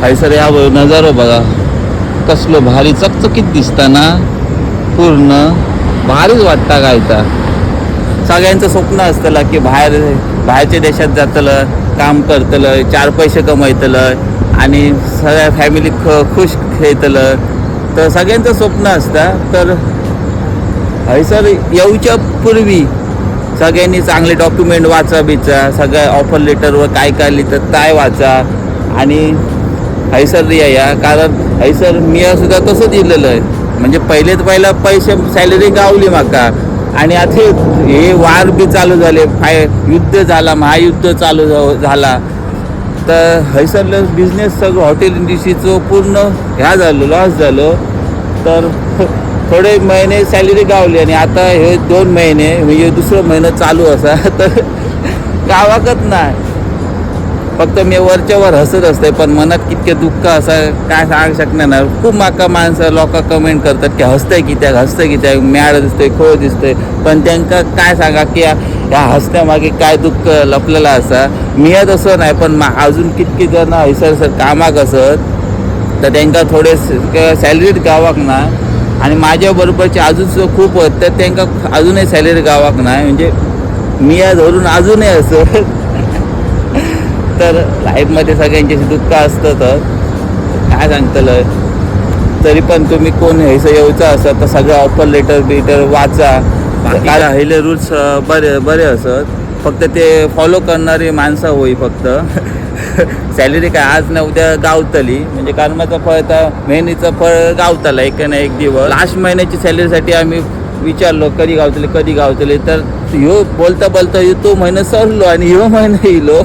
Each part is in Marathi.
हैसर या नजारो बघा कसलो भारी चकचकीत दिसताना पूर्ण भारीच वाटता काय तर. सगळ्यांचं स्वप्न असतलं की बाहेरच्या देशात जातलं, काम करतलं, 4 पैसे कमवतलं आणि सगळ्या फॅमिली खुश खेळतलं. तर सगळ्यांचं स्वप्न असतं. तर हैसर येऊच्या पूर्वी सगळ्यांनी चांगले डॉक्युमेंट वाचा बिचा, सगळ्या ऑफर लेटरवर काय काय लिहितं काय वाचा आणि हैसर या. कारण हैसर मी सुद्धा तसं दिलेलं आहे. म्हणजे पहिला पैसे सॅलरी गावली माका आणि आता हे वार बी चालू झाले, युद्ध झाला, महायुद्ध चालू झाला. तर हैसरला बिझनेस सगळं हॉटेल इंडस्ट्रीचं पूर्ण ह्या झालं, लॉस झालं. तर थोडे महिने सॅलरी गावली आणि आता हे 2 महिने म्हणजे दुसरं महिनं चालू असा. तर गावाकच नाही, फक्त मी वरच्यावर हसत असते पण मनात कितके दुःख असं काय सांगू शकणार नाही. खूप माका माणसं लोक कमेंट करतात की हसतंय कित्याक मॅड दिसतंय, खोळ दिसतंय. पण त्यांना काय सांगा की ह्या हसण्यामागे काय दुःख लपलेलं असा. मी तसं नाही पण अजून कितकी जण हैसर कामाक असत तर त्यांना थोडे सॅलरीत गावाक ना आणि माझ्याबरोबरचे अजून खूप होत तर त्यांना अजूनही सॅलरी गावाक नाही. म्हणजे मी धरून अजूनही असं. तर लाईफमध्ये सगळ्यांचे दुःख असतं. तर काय सांगतलं तरी पण तुम्ही कोण हैसर येऊचा असत तर सगळं ऑफर लेटर वाचा. काय हिले रूल्स बरे असत, फक्त ते फॉलो करणारी माणसं होई. फक्त सॅलरी काय आज ना उद्या गावतली. म्हणजे कर्माचं फळ तर मेहनतीचं फळ गावतलं एक ना एक दिवस. लास्ट महिन्याची सॅलरीसाठी आम्ही विचारलो कधी गावतले. तर ह्यो बोलता तो महिना सरलो आणि ह्यो महिना येलो.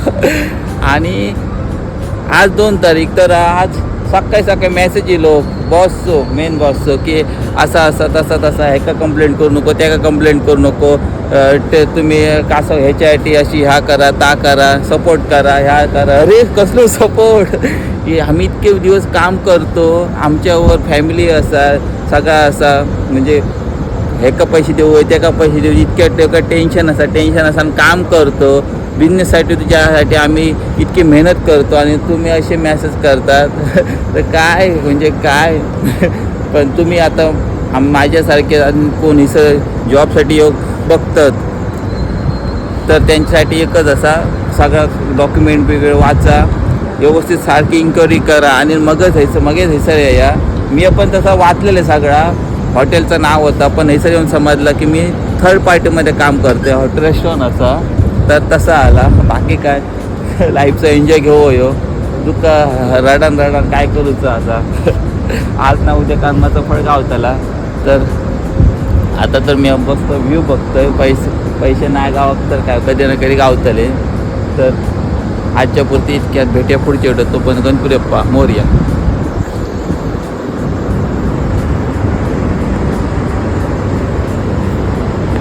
आणि आज 2 तारीख तर आज सकाळी मेसेज येलो बॉसचो, मेन बॉसचो की असा तसा ह्याका कंप्लेंट करू नको, त्याका कंप्लेंट करू नको. ते तुम्ही कसं ह्याच्यासाठी अशी ह्या करा ता करा, सपोर्ट करा ह्या करा. अरे कसलो सपोर्ट की आम्ही इतके दिवस काम करतो, आमच्यावर फॅमिली असा सगळा असा म्हणजे ह्याका पैसे देऊ त्याका पैसे देऊ इतक्या टेन्शन असा काम करतो. बिझनेससाठी तुझ्यासाठी आम्ही इतकी मेहनत करतो आणि तुम्ही असे मेसेज करतात. तर काय म्हणजे काय. पण तुम्ही आता माझ्यासारखे कोणी जॉबसाठी योग बघतात तर त्यांच्यासाठी एकच असा सगळा डॉक्युमेंट वगैरे वाचा, व्यवस्थित सारखी इन्क्वायरी करा आणि मगच हैसर या. मी पण तसा वाचलेलं सगळा. हॉटेलचं नाव होतं पण हैसर येऊन समजलं की मी थर्ड पार्टीमध्ये काम करते, हॉटेल रेस्टॉरंट असा. तर तसा आला. बाकी काय लाईफचा एन्जॉय घेऊ यो. दुःख रडण काय करूचं असा. आज ना उद्या कर्माचं फळ गावताला. तर आता तर मी बघतो व्ह्यू बघतोय. पैसे नाही गावत तर काय कधी ना कधी गावतले. तर आजच्या पुरती इतक्यात भेट्या पुढच्या तो पण गणपती बाप्पा मोरया.